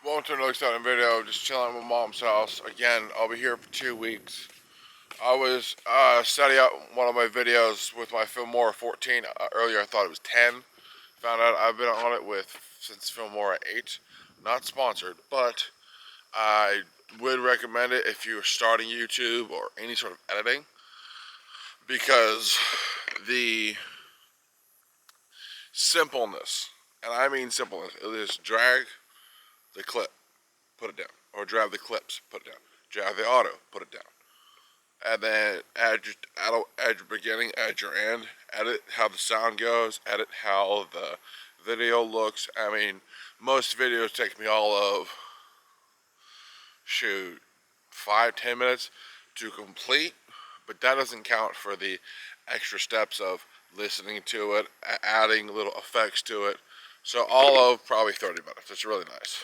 Welcome to another exciting video. Just chilling at my mom's house. Again, I'll be here for 2 weeks. I was setting up one of my videos with my Filmora 14. Earlier I thought it was 10. Found out I've been on it since Filmora 8. Not sponsored, but I would recommend it if you're starting YouTube or any sort of editing. Because the simpleness, and I mean simpleness, it is drag the clip, put it down. Or drag the clips, put it down. Drag the auto, put it down. And then add your beginning, add your end, edit how the sound goes, edit how the video looks. I mean, most videos take me all of, 5-10 minutes to complete, but that doesn't count for the extra steps of listening to it, adding little effects to it. So all of probably 30 minutes. It's really nice.